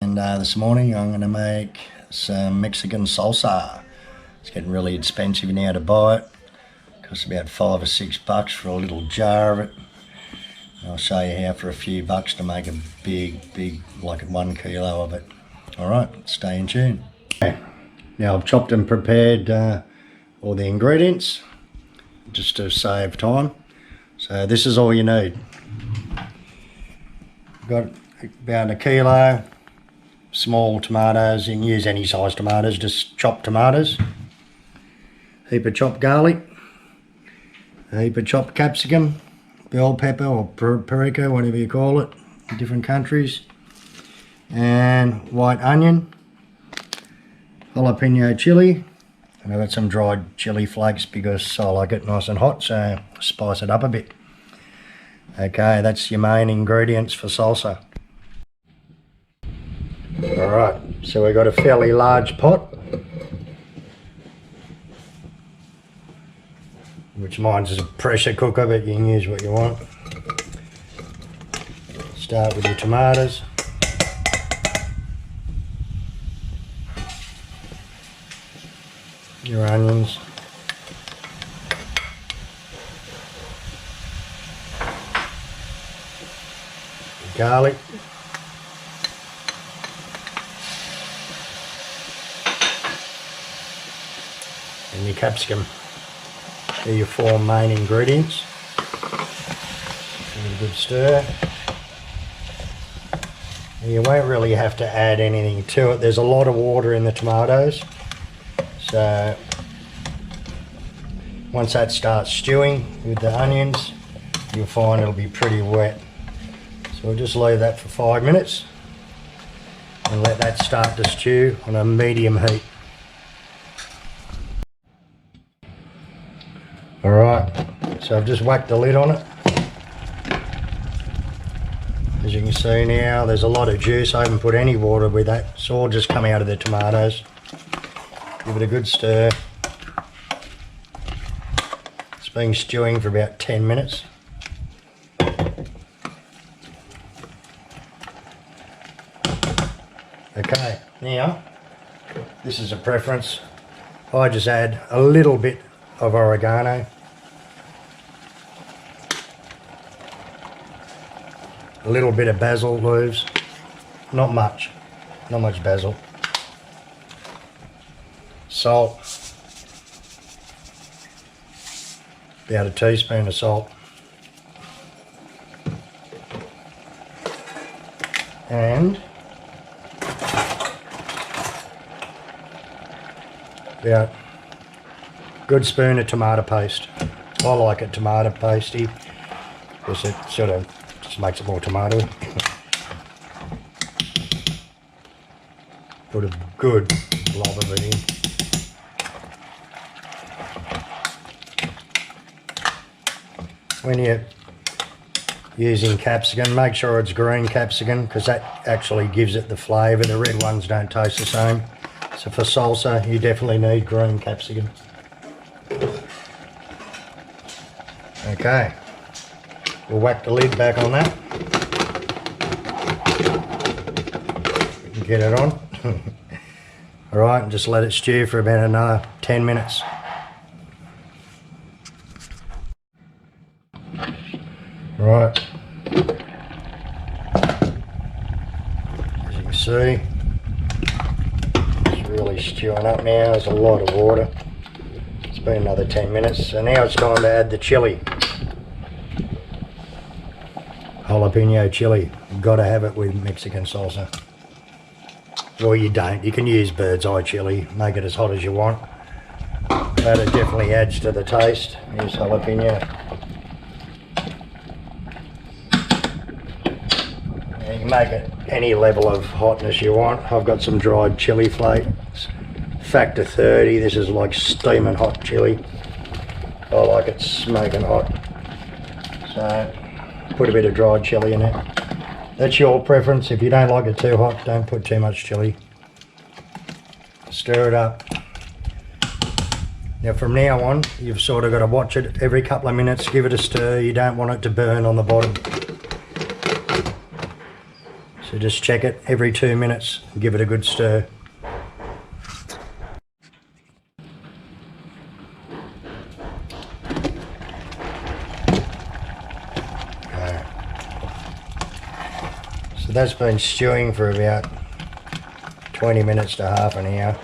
And this morning I'm going to make some Mexican salsa. It's getting really expensive now to buy it. Costs about $5 or $6 for a little jar of it. And I'll show you how for a few bucks to make a big, like 1 kilo of it. Alright, stay in tune. Okay. Now I've chopped and prepared all the ingredients just to save time. So this is all you need. Got about 1 kilo small tomatoes. You can use any size tomatoes, just chopped tomatoes. Heap of chopped garlic, a heap of chopped capsicum, bell pepper or paprika, whatever you call it in different countries, and white onion, jalapeno chili, and I've got some dried chili flakes because I like it nice and hot, so spice it up a bit. Okay, that's your main ingredients for salsa. Alright, so we've got a fairly large pot, which mine's is a pressure cooker, but you can use what you want. Start with your tomatoes. Your onions. Your garlic. And your capsicum. They're your 4 main ingredients. Give it a good stir. And you won't really have to add anything to it. There's a lot of water in the tomatoes. So once that starts stewing with the onions, you'll find it'll be pretty wet. So we'll just leave that for 5 minutes and let that start to stew on a medium heat. Alright, so I've just whacked the lid on it. As you can see now, there's a lot of juice. I haven't put any water with that. It's all just come out of the tomatoes. Give it a good stir. It's been stewing for about 10 minutes. Okay, now, this is a preference. I just add a little bit of oregano. A little bit of basil leaves. Not much basil. Salt. About a teaspoon of salt. And about a good spoon of tomato paste. I like it tomato pasty because it sort of just makes it more tomatoey. Put a good blob of it in. When you're using capsicum, make sure it's green capsicum because that actually gives it the flavour. The red ones don't taste the same. So for salsa, you definitely need green capsicum. Okay, we'll whack the lid back on that. Get it on. Alright, and just let it stew for about another 10 minutes. Right. As you can see, it's really stewing up now. There's a lot of water. It's been another 10 minutes. So now it's time to add the chili. Jalapeno chili. You've got to have it with Mexican salsa. Or you don't. You can use bird's eye chili. Make it as hot as you want. But it definitely adds to the taste. Here's jalapeno. You can make it any level of hotness you want. I've got some dried chili flakes. Factor 30. This is like steaming hot chili. I like it smoking hot. So put a bit of dried chili in it. That's your preference. If you don't like it too hot, don't put too much chili. Stir it up. Now from now on, you've sort of got to watch it every couple of minutes, give it a stir. You don't want it to burn on the bottom. So just check it every 2 minutes and give it a good stir. Okay. So that's been stewing for about 20 minutes to half an hour.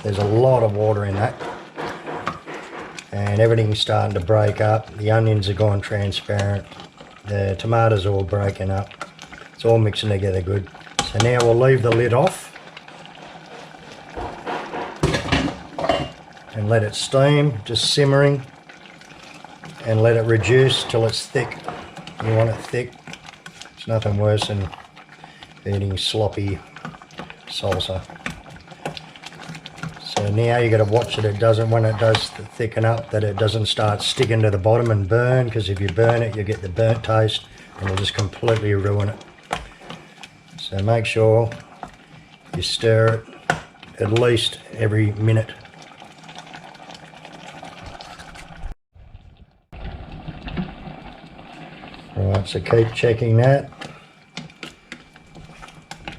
There's a lot of water in that. And everything's starting to break up. The onions are gone transparent. The tomatoes are all breaking up. It's all mixing together good. So now we'll leave the lid off and let it steam, just simmering, and let it reduce till it's thick. You want it thick. It's nothing worse than eating sloppy salsa. So now you got to watch that it doesn't, when it does thicken up, that it doesn't start sticking to the bottom and burn, because if you burn it, you get the burnt taste and it'll just completely ruin it. So make sure you stir it at least every minute. Right, so keep checking that.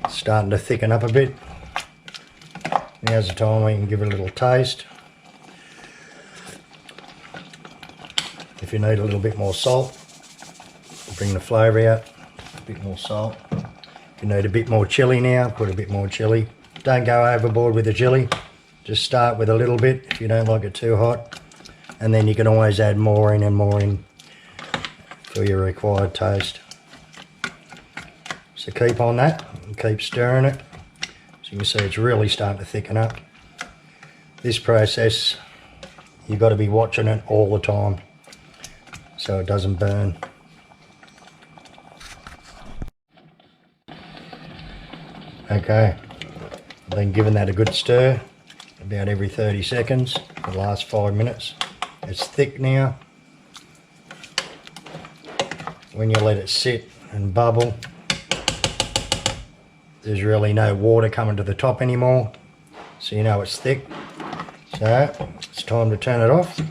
It's starting to thicken up a bit. Now's the time we can give it a little taste. If you need a little bit more salt, bring the flavour out, a bit more salt. If you need a bit more chilli now, put a bit more chilli. Don't go overboard with the chilli. Just start with a little bit if you don't like it too hot. And then you can always add more in and more in for your required taste. So keep on that and keep stirring it. So you can see it's really starting to thicken up. This process, you've got to be watching it all the time so it doesn't burn. Okay, I've been giving that a good stir about every 30 seconds for the last 5 minutes. It's thick now. When you let it sit and bubble, there's really no water coming to the top anymore, so you know it's thick. So it's time to turn it off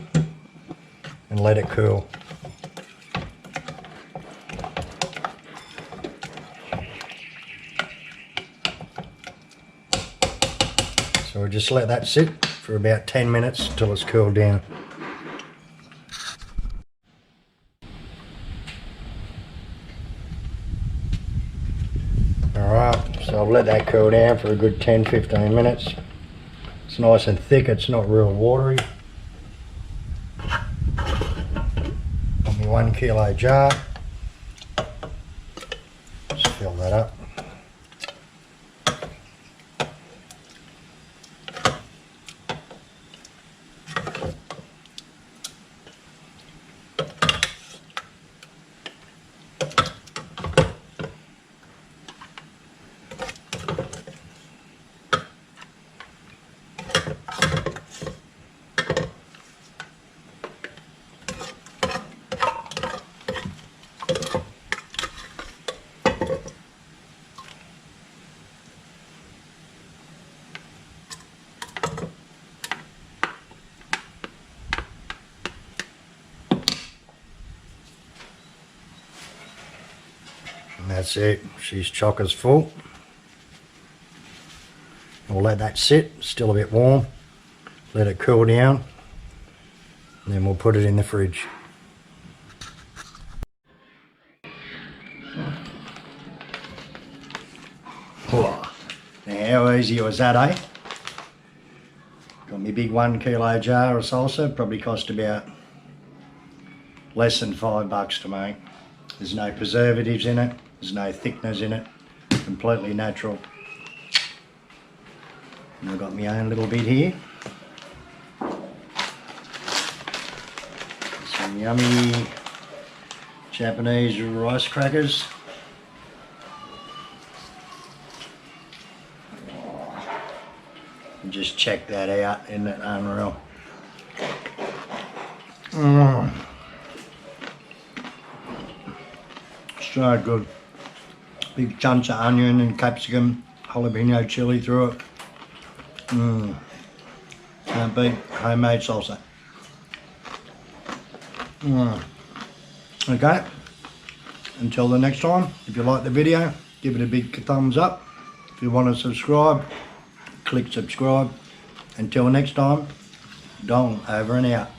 and let it cool. So we'll just let that sit for about 10 minutes till it's cooled down. Alright, so I've let that cool down for a good 10-15 minutes. It's nice and thick, it's not real watery. Got my 1 kilo jar. Just fill that up. And that's it, she's chock as full. We'll let that sit, still a bit warm. Let it cool down, and then we'll put it in the fridge. Now how easy was that, eh? Got my big 1 kilo jar of salsa, probably cost about less than $5 to make. There's no preservatives in it, there's no thickeners in it, completely natural. And I've got my own little bit here. Some yummy Japanese rice crackers. And just check that out, isn't it unreal? So good. Big chunks of onion and capsicum, jalapeno chili through it. Can't beat homemade salsa. Okay, until the next time, if you like the video, give it a big thumbs up. If you want to subscribe, click subscribe. Until next time, Dong over and out.